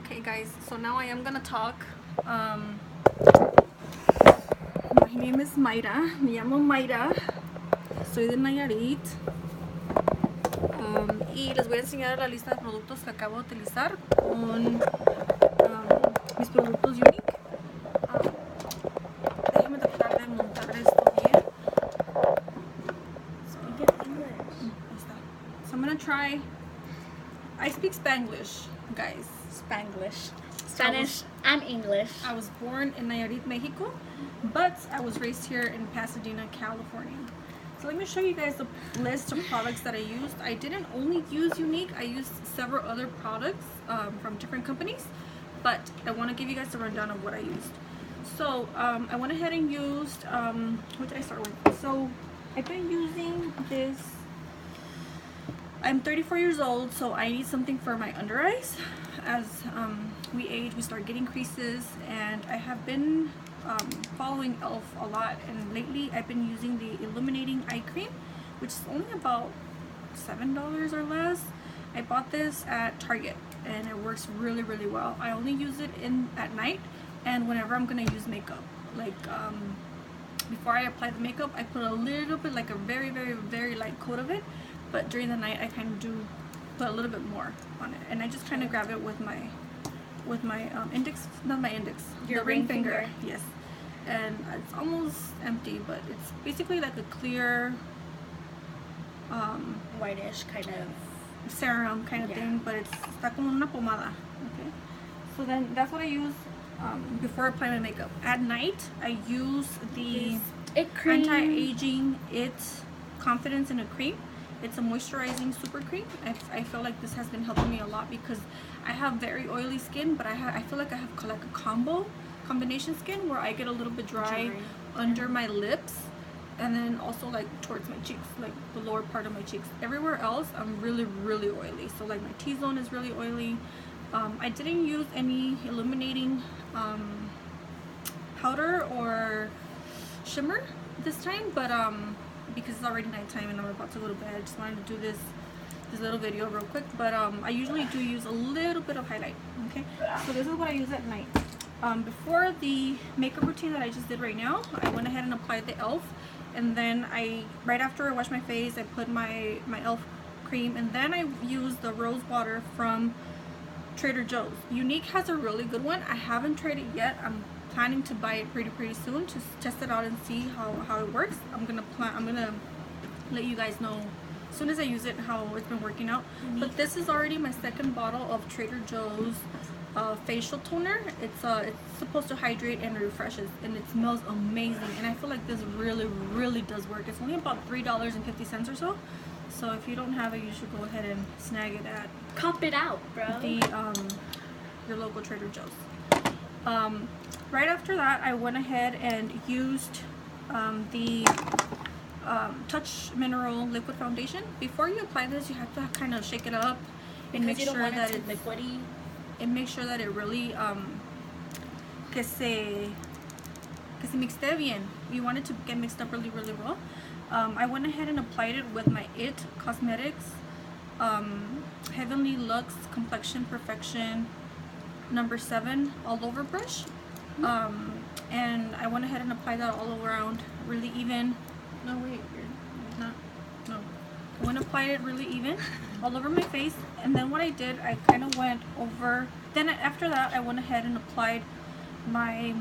Okay guys, so now I am gonna talk. My name is Mayra, me llamo Mayra, soy de Nayarit, y les voy a enseñar la lista de productos que acabo de utilizar con mis productos Younique. Déjenme tratar de montar esto bien. Speak in English. So I'm gonna try. I speak Spanglish, guys. Spanglish. Spanish and English. I was born in Nayarit, Mexico, but I was raised here in Pasadena, California. So let me show you guys the list of products that I used. I didn't only use Younique, I used several other products from different companies, but I want to give you guys a rundown of what I used. So I went ahead and used, what did I start with? So I've been using this. I'm 34 years old, so I need something for my under eyes. As we age, we start getting creases, and I have been following e.l.f. a lot, and lately I've been using the illuminating eye cream, which is only about $7 or less. I bought this at Target and it works really well. I only use it at night and whenever I'm gonna use makeup. Like before I apply the makeup, I put a little bit, like a very light coat of it, but during the night I kind of do put a little bit more on it, and I just kind of grab it with my index, not my index, your the ring finger. Yes, and it's almost empty, but it's basically like a clear Whitish kind of serum kind of thing, but it's está como una pomada. Okay, so then that's what I use before I apply my makeup. At night I use the anti-aging Confidence in a Cream. It's a moisturizing super cream. I feel like this has been helping me a lot because I have very oily skin, but I feel like I have like a combination skin where I get a little bit dry under my lips, and then also like towards my cheeks, like the lower part of my cheeks. Everywhere else I'm really oily, so like my T-zone is really oily. I didn't use any illuminating powder or shimmer this time, but because it's already nighttime and I'm about to go to bed, I just wanted to do this little video real quick. But I usually do use a little bit of highlight. Okay, so this is what I use at night. Before the makeup routine that I just did right now, I went ahead and applied the e.l.f. and then right after I washed my face, I put my e.l.f. cream, and then I used the rose water from Trader Joe's. Younique has a really good one. I haven't tried it yet. I'm planning to buy it pretty soon to test it out and see how it works. I'm gonna let you guys know as soon as I use it how it's been working out. But this is already my second bottle of Trader Joe's facial toner. It's supposed to hydrate and refreshes, and it smells amazing, and I feel like this really does work. It's only about $3.50 or so. So if you don't have it, you should go ahead and snag it at cop it out, bro. Your local Trader Joe's. Right after that, I went ahead and used the Touch Mineral Liquid Foundation. Before you apply this, you have to kind of shake it up and make sure that it's liquidy. And make sure that it really que se mixte bien. You want it to get mixed up really well. I went ahead and applied it with my IT Cosmetics Heavenly Luxe Complexion Perfection number 7 all over brush. And I went ahead and applied that all around really even. No, wait, you're not. No. I went and applied it really even all over my face, and then what I did, I kind of went over. Then after that, I went ahead and applied my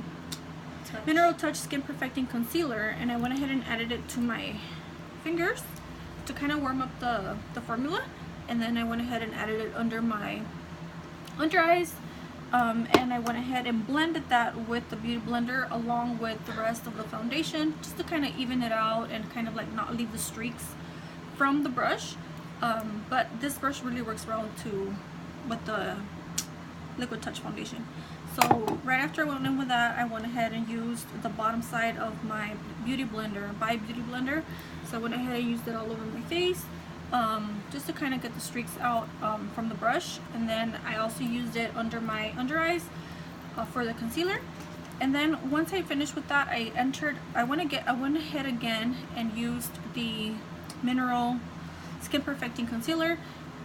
Mineral Touch Skin Perfecting Concealer, and I went ahead and added it to my fingers to kind of warm up the formula, and then I went ahead and added it under my under eyes. And I went ahead and blended that with the Beauty Blender along with the rest of the foundation, just to kind of even it out and kind of like not leave the streaks from the brush. But this brush really works well with the Liquid Touch foundation. So right after I went in with that, I went ahead and used the bottom side of my Beauty Blender by Beauty Blender. So I went ahead and used it all over my face, just to kind of get the streaks out from the brush. And then I also used it under my under eyes for the concealer. And then once I finished with that, I went ahead again and used the Mineral Skin Perfecting Concealer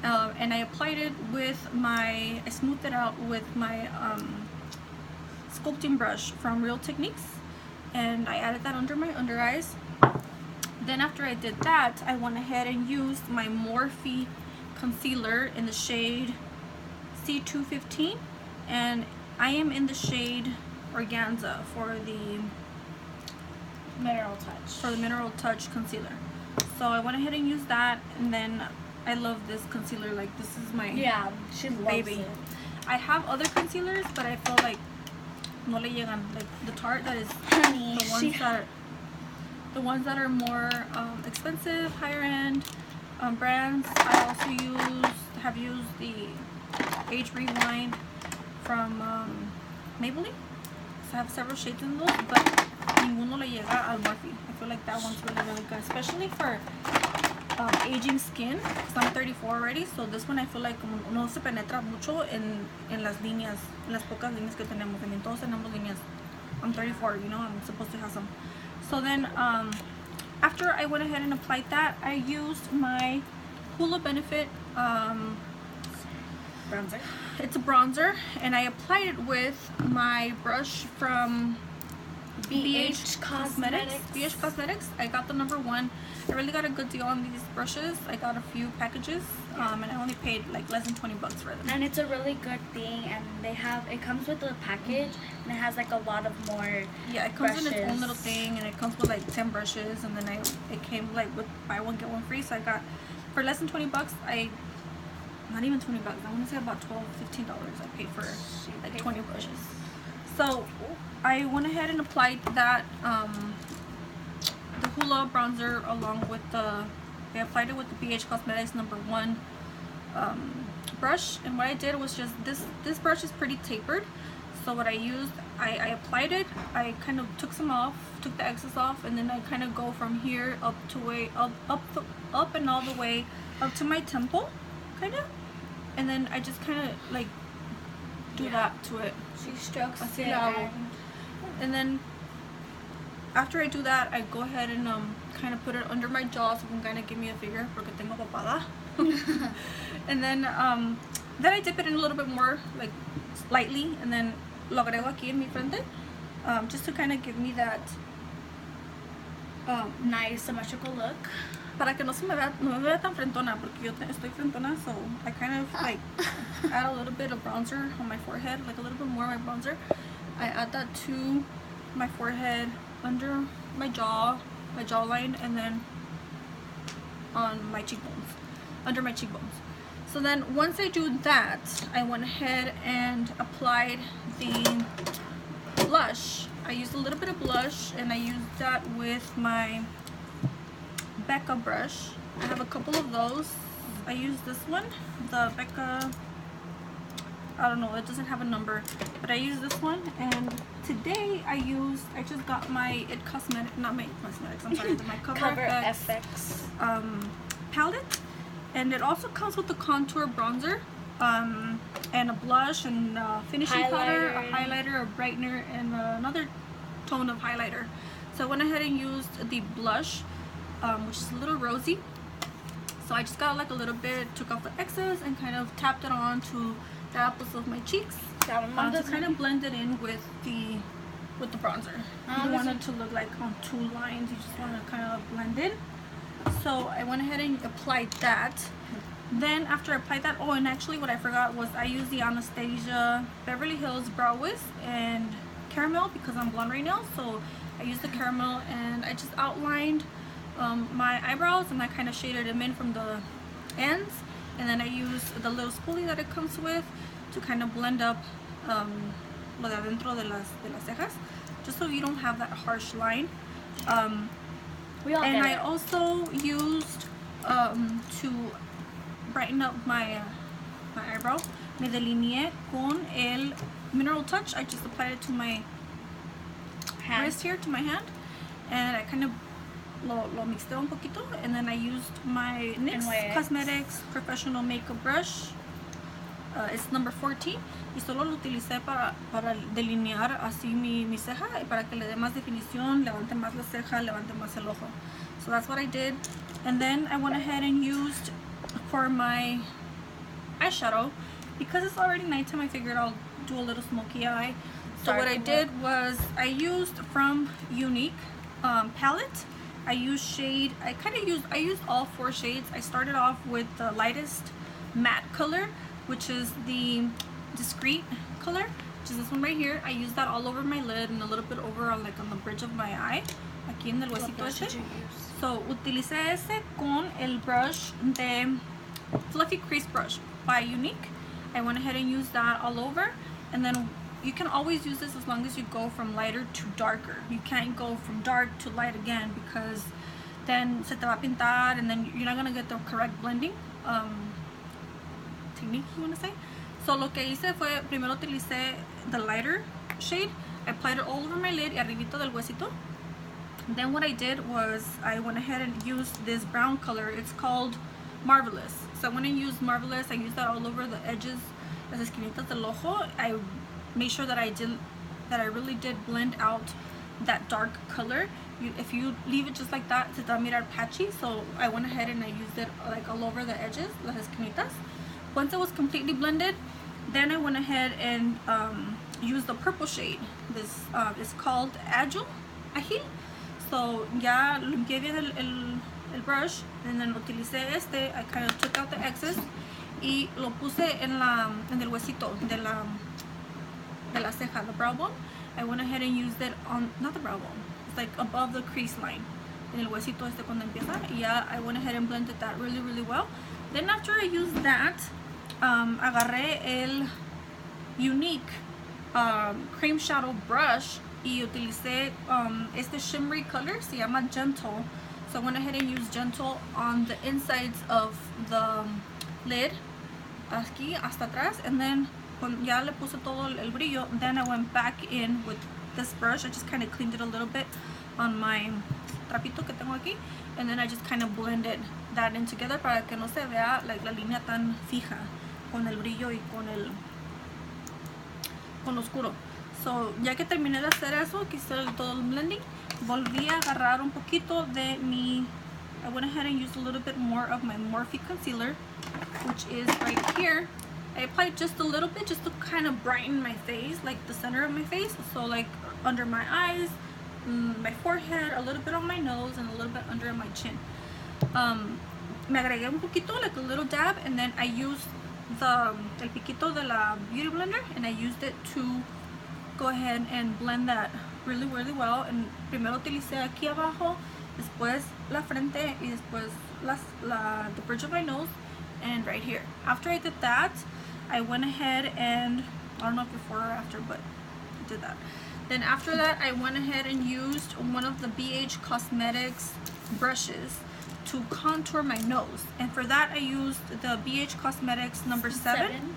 and I applied it with I smoothed it out with my sculpting brush from Real Techniques, and I added that under my under eyes. Then after I did that, I went ahead and used my Morphe concealer in the shade C215, and I am in the shade Organza for the Mineral Touch concealer. So I went ahead and used that, and then I love this concealer. Like, this is my she loves baby. it. I have other concealers, but I feel like no le llegan. Like the Tarte, that is Honey, the ones that are more expensive, higher end brands. I also have used the Age Rewind from Maybelline. So I have several shades in those, but ninguno le llega al Morphe. I feel like that one's really, really good, especially for aging skin, because I'm 34 already. So this one I feel like no se penetra mucho en las líneas, en las pocas líneas que tenemos. I mean, todos tenemos líneas. I'm 34, you know, I'm supposed to have some. So then after I went ahead and applied that, I used my Hoola Benefit Bronzer. It's a bronzer, and I applied it with my brush from BH Cosmetics. I got the number 1. I really got a good deal on these brushes. I got a few packages, and I only paid like less than $20 for them. And it's a really good thing, and it comes with a package, and it has like a lot of more it comes in its own little thing, and it comes with like 10 brushes, and then it came like with buy one get one free. So I got, for less than $20, not even $20, I want to say about $12-15 I paid for like 20 brushes. So I went ahead and applied that the Hoola bronzer along with I applied it with the BH Cosmetics number 1 brush. And what I did was just, this brush is pretty tapered, so what I used, I applied it, I kind of took the excess off, and then I kind of go from here up and all the way up to my temple, kind of. And then I just kind of like do that to it. She strokes it. And then after I do that, I go ahead and kind of put it under my jaw so it can kind of give me a figure, porque tengo papada. And then I dip it in a little bit more, like lightly, and then lo agrego aquí en mi frente, just to kind of give me that nice symmetrical look. Para que no me vea tan frentona, porque yo estoy frentona, so I kind of like add a little bit of bronzer on my forehead, like a little bit more of my bronzer. I add that to my forehead, under my jawline, and then on my cheekbones, under my cheekbones. So then once I do that, I went ahead and applied the blush. I used a little bit of blush, and I used that with my Becca brush. I have a couple of those. I use this one, the Becca, I don't know, it doesn't have a number, but I use this one. And today I just got my my Cover FX palette, and it also comes with the contour bronzer, and a blush, and finishing powder, a highlighter, a brightener, and another tone of highlighter. So I went ahead and used the blush, which is a little rosy. So I just got like a little bit, took off the excess, and kind of tapped it on to the apples of my cheeks, to kind of blend it in with the bronzer. You don't want it to look like on 2 lines, you just want to kind of blend in. So I went ahead and applied that. Then after I applied that, and actually what I forgot was I used the Anastasia Beverly Hills Brow Wiz and Caramel, because I'm blonde right now. So I used the caramel, and I just outlined my eyebrows, and I kind of shaded them in from the ends. And then I used the little spoolie that it comes with to kind of blend up lo de adentro de las cejas, just so you don't have that harsh line. And I also used to brighten up my eyebrow, me delineé con el Mineral Touch. I just applied it to my wrist here, to my hand, and I kind of lo mixé un poquito, and then I used my NYX Cosmetics Professional Makeup Brush. It's number 14, y solo lo utilicé para delinear así mi ceja, y para que le dé más definición, levante más la ceja, levante más el ojo. So that's what I did. And then I went ahead and used, for my eyeshadow. Because it's already nighttime, I figured I'll do a little smoky eye. So what I did was I used from Younique palette. I used all 4 shades. I started off with the lightest matte color, which is the discreet color, which is this one right here. I used that all over my lid and a little bit over on the bridge of my eye, aquí en el huesito este. So utilicé ese con el brush de Fluffy Crease Brush by Younique. I went ahead and used that all over, and then you can always use this as long as you go from lighter to darker. You can't go from dark to light again, because then se te va a pintar and then you're not gonna get the correct blending technique, you wanna say. So lo que hice fue, primero utilicé the lighter shade. I applied it all over my lid, arribito del huesito. Then what I did was I went ahead and used this brown color. It's called Marvelous. So when I used Marvelous, I used that all over the edges, las esquinitas del ojo. I made sure that I really did blend out that dark color. If you leave it just like that, se te va a mirar patchy. So I went ahead and I used it like all over the edges, las esquinitas. Once it was completely blended, then I went ahead and used the purple shade. This is called Agile. So ya limpié bien el brush, and then utilicé este. I kind of took out the excess y lo puse en el huesito de la ceja, the brow bone. I went ahead and used it on, not the brow bone, it's like above the crease line, en el huesito este cuando empieza. Yeah, I went ahead and blended that really, really well. Then after I used that, agarré el Younique cream shadow brush y utilicé este shimmery color, se llama Gentle. So I went ahead and used Gentle on the insides of the lid, aquí hasta atrás, and then ya le puse todo el brillo. Then I went back in with this brush. I just kind of cleaned it a little bit on my trapito que tengo aquí, and then I just kind of blended that in together para que no se vea like la línea tan fija con el brillo y con lo oscuro. So ya que terminé de hacer eso, que hice todo el blending, volví a agarrar un poquito de mi, I went ahead and used a little bit more of my Morphe concealer, which is right here. I applied just a little bit just to kind of brighten my face, like the center of my face. So like under my eyes, my forehead, a little bit on my nose, and a little bit under my chin. Me agregué un poquito, like a little dab, and then I used el piquito de la beauty blender, and I used it to go ahead and blend that really, really well. And primero utilicé aquí abajo, después la frente, y después the bridge of my nose, and right here. After I did that, I went ahead and, I don't know if before or after, but I did that. Then after that, I went ahead and used one of the BH Cosmetics brushes to contour my nose. And for that, I used the BH Cosmetics number 7.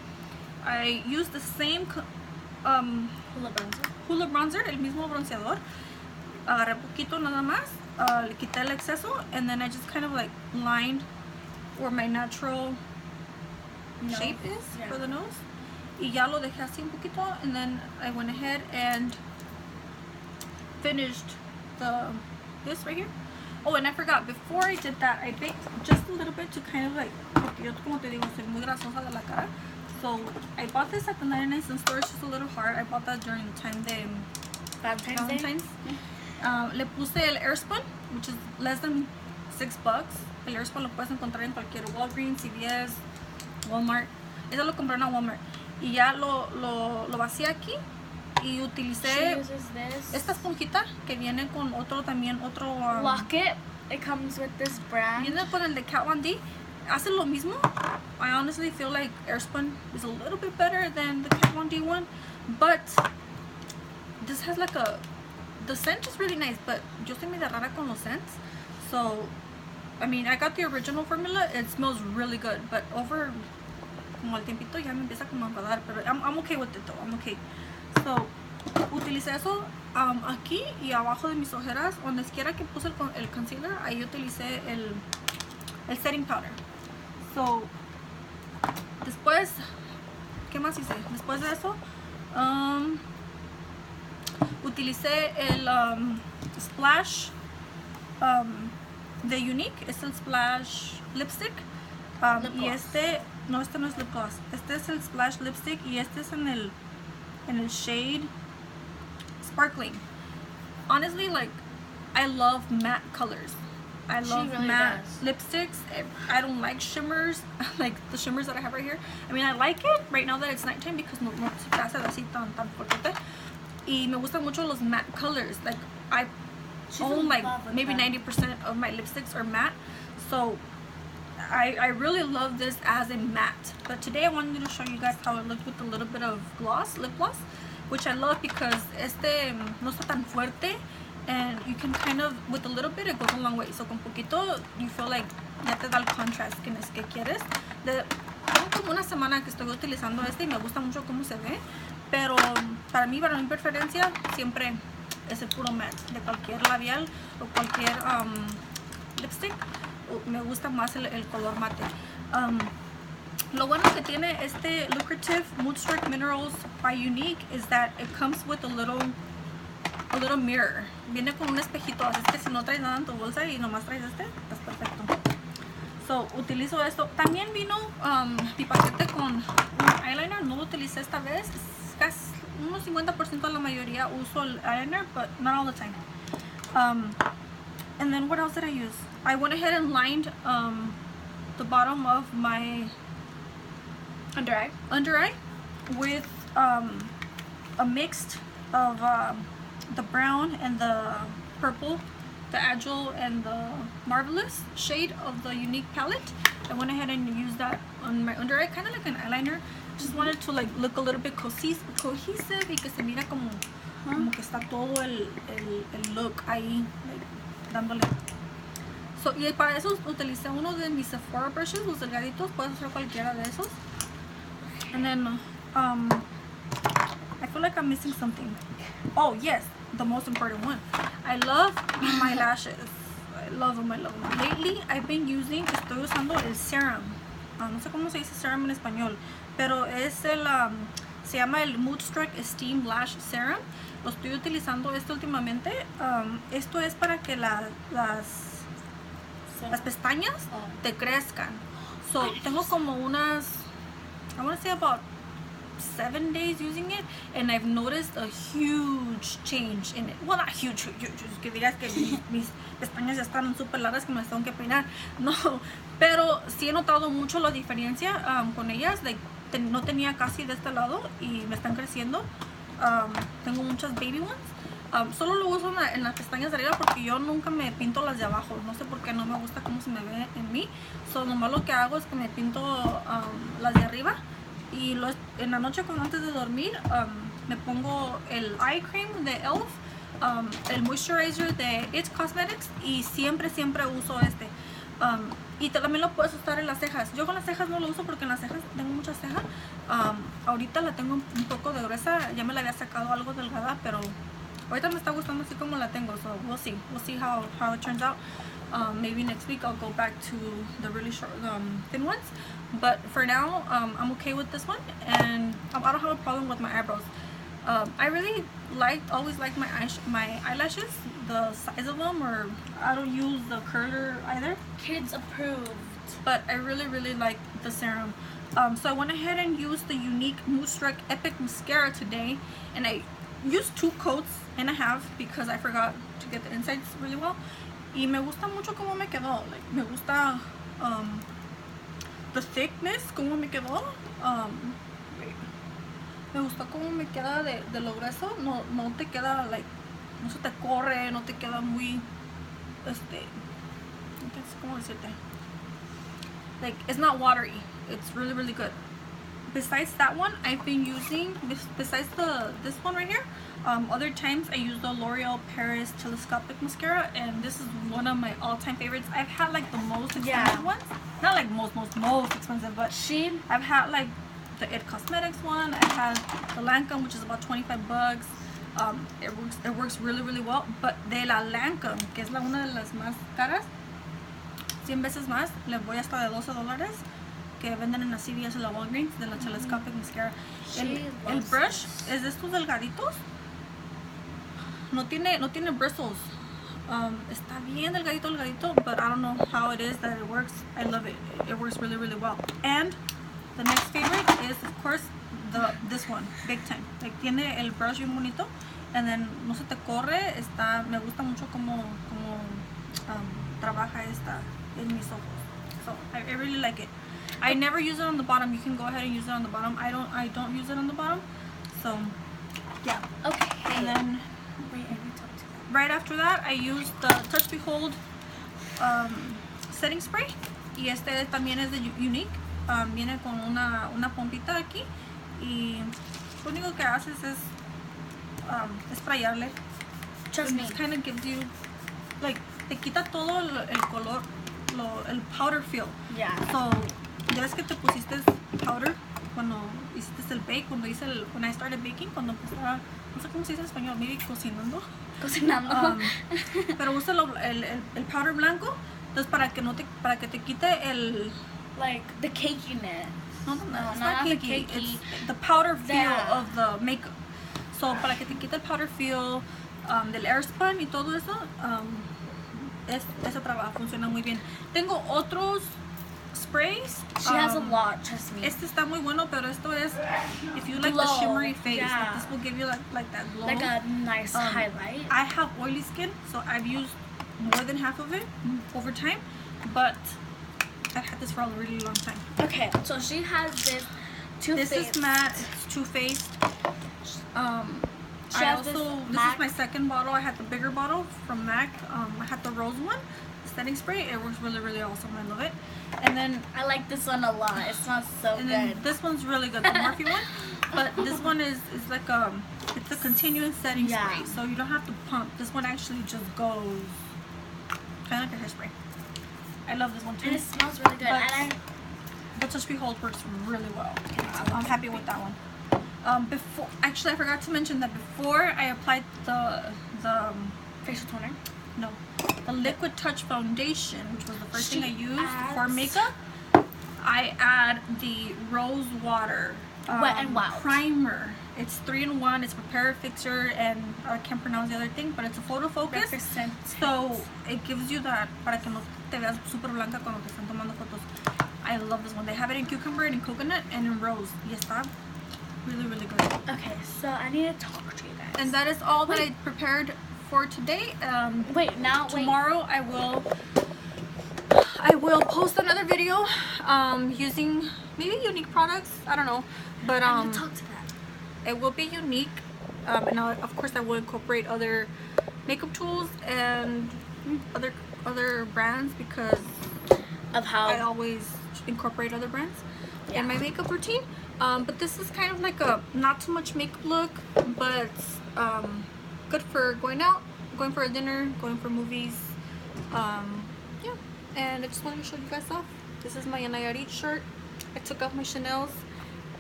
I used the same Hula Bronzer, el mismo bronceador. Agarré poquito nada más, le quité el exceso, and then I just kind of like lined where my natural shape is for the nose. Y ya lo dejé así un poquito, and then I went ahead and finished this right here. Oh, and I forgot, before I did that, I baked just a little bit to kind of like, porque yo como te digo, soy muy grasosa de la cara. So I bought this at the 99cent store. It's just a little hard. I bought that during the time de Valentine's. Le puse el Airspun, which is less than $6. El Airspun lo puedes encontrar en cualquier Walgreens, CVS, Walmart. Eso lo compré en Walmart. Y ya lo vacié aquí y utilicé esta esponjita que viene con otro Locket. It comes with this brand. Viene con el de Kat Von D. Hace lo mismo. I honestly feel like Airspun is a little bit better than the Kat Von D one, but this has like the scent is really nice, but yo soy media rara con los scents. So, I mean, I got the original formula. It smells really good, but over como el tiempito ya me empieza como a enfadar, pero I'm okay with it though. I'm okay. So, utilicé eso aquí y abajo de mis ojeras, donde quiera que puse el concealer, ahí utilicé el setting powder. So, después, ¿qué más hice? Después de eso, utilicé el Splash de Younique. Es el Splash Lipstick. Y este no, este no es lip gloss. Este es el Splash Lipstick y este es en el shade Sparkling. Honestly, like, I love matte colors. I love really matte does. lipsticks. I don't like shimmers, like the shimmers that I have right here. I mean, I like it right now that it's nighttime because no se te hace así tan fuerte. Y me gustan mucho los matte colors. Like, I own like maybe 90% of my lipsticks are matte. So I really love this as a matte. But today I wanted to show you guys how it looks with a little bit of gloss, lip gloss, which I love because este no está tan fuerte. And you can kind of, with a little bit, it goes a long way. So con poquito, you feel like ya te da el contrast que quieres. Tengo como una semana que estoy utilizando este y me gusta mucho cómo se ve. Pero para mi preferencia, siempre es el puro matte. De cualquier labial o cualquier lipstick, me gusta más el color mate. Lo bueno que tiene este Lucrative Moodstruck Minerals by Younique is that it comes with a little mirror. Viene con un espejito, así es que si no traes nada en tu bolsa y nomás traes este, estás perfecto. So, utilizo esto. También vino mi paquete con un eyeliner. No lo utilicé esta vez. Casi unos 50% de la mayoría uso el eyeliner, but not all the time. And then what else did I use? I went ahead and lined the bottom of my under eye with a mix of the brown and the purple, the Agile and the Marvelous shade of the Younique palette. I went ahead and used that on my under eye, kind of like an eyeliner. Just wanted to like look a little bit cohesive y que se mira como que está todo el look ahí, like, dándole. So, y para eso utilicé uno de mis Sephora brushes, los delgaditos. Puedes usar cualquiera de esos. And then I feel like I'm missing something. Oh yes, the most important one. I love my lashes. I love them. Lately, estoy usando el serum. No sé cómo se dice serum en español, pero es se llama el Moodstruck Esteem Lash Serum. Lo estoy utilizando últimamente. Esto es para que las pestañas te crezcan. So, tengo como unas, I want to say about 7 days using it, and I've noticed a huge change in it. Well, not huge, que digas que mis pestañas ya están súper largas que me las tengo que peinar. No, pero sí he notado mucho la diferencia con ellas. Like, no tenía casi de este lado y me están creciendo. Tengo muchas baby ones. Solo lo uso en las pestañas de arriba porque yo nunca me pinto las de abajo. No sé por qué, no me gusta cómo se me ve en mí. So, nomás lo que hago es que me pinto las de arriba. Y en la noche antes de dormir me pongo el eye cream de ELF, el moisturizer de It Cosmetics y siempre uso este. Y también lo puedes usar en las cejas. Yo con las cejas no lo uso porque en las cejas tengo mucha ceja. Ahorita la tengo un poco de gruesa, ya me la había sacado algo delgada, pero ahorita me está gustando así como la tengo. So we'll see how it turns out. Maybe next week I'll go back to the really short, thin ones. But for now, I'm okay with this one, and I don't have a problem with my eyebrows. I really always liked my eyelashes, the size of them, or I don't use the curler either. Kids approved. But I really like the serum. So I went ahead and used the Younique Moodstruck Epic Mascara today, and I used 2 coats and a half because I forgot to get the insides really well. Y me gusta mucho cómo me quedó. Like, me gusta the thickness, cómo me quedó. Me gusta cómo me queda de lo grueso. No te queda, like, no se te corre, no te queda muy, no sé cómo decirte. Like, it's not watery. It's really good. Besides that one, I've been using, besides this one right here, other times I use the L'Oreal Paris Telescopic Mascara, and this is one of my all-time favorites. I've had like the most expensive ones. Not like most expensive, but I've had like the It Cosmetics one. I've had the Lancome, which is about 25 bucks. It works really well. But de la Lancome, que es una de las más caras, 100 veces más, le voy hasta de $12 que venden en la CVS y la Walgreens de la Telescopic Mascara. El brush es de estos delgaditos. No tiene bristles. Está bien delgadito, but I don't know how it is that it works. I love it. It works really well. And The next favorite is, of course, this one, big time. Like, tiene el brush bien bonito, and then no se te corre. Me gusta mucho como trabaja esta en mis ojos. So I really like it. I never use it on the bottom. You can go ahead and use it on the bottom. I don't use it on the bottom. So yeah. Okay. And then right after that, I use the Touch Behold setting spray. Y este también es de Younique. Viene con una pompita aquí. Y lo único que haces es sprayarle. Trust me. It kind of gives you, like, te quita todo el color, el powder feel. Yeah. So, ya ves que te pusiste powder cuando hiciste el bake, when I started baking, cuando empezaba, no sé cómo se dice en español, maybe cocinando. Pero usa el powder blanco, entonces para que te quite el, like, the cakiness. No, it's not cakey. It's the powder feel of the makeup. So, para que te quite el powder feel del airspun y todo eso, ese trabajo funciona muy bien. Tengo otros sprays. She has a lot, trust me. Este está muy bueno, pero esto es, if you like glow. the shimmery face, Yeah. like, this will give you like that glow. Like a nice highlight. I have oily skin, so I've used more than half of it over time, but I've had this for a really long time. Okay, so she has this Too-Faced. This is matte. It's Too-Faced. This is my second bottle. I had the bigger bottle from MAC. I had the rose one, the setting spray. It works really, really awesome. I love it. And then I like this one a lot. It smells so good. Then this one's really good, the Morphe one. But this one is like it's a continuous setting spray, so you don't have to pump. This one actually just goes kind of like a hairspray. I love this one too. And it smells really good. But the Touch Behold works really well. I'm happy with that one. Actually, I forgot to mention that before I applied the facial toner. No, the Liquid Touch Foundation, which was the first thing I used for makeup. I add the Rose Water Wet n Wild primer. It's 3-in-1. It's Repair, Fixer, and I can't pronounce the other thing, but it's a photo focus. So it gives you that para que no te veas super blanca cuando te están tomando fotos. I love this one. They have it in cucumber and in coconut and in rose. Y está really, really good. Okay, so I need to talk to you guys. And that is all that I prepared for today. Tomorrow I will post another video using maybe Younique products. I don't know, but I'm gonna talk to that. It will be Younique, and of course I will incorporate other makeup tools and other brands because of how I always incorporate other brands in my makeup routine. But this is kind of like a not too much makeup look, but good for going out, going for a dinner, going for movies. Yeah, and I just wanted to show you guys off. This is my Nayarit shirt. I took off my Chanel's,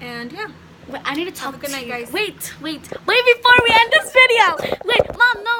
and yeah. Wait, I need to talk to you guys. Wait before we end this video. Wait, Mom, no.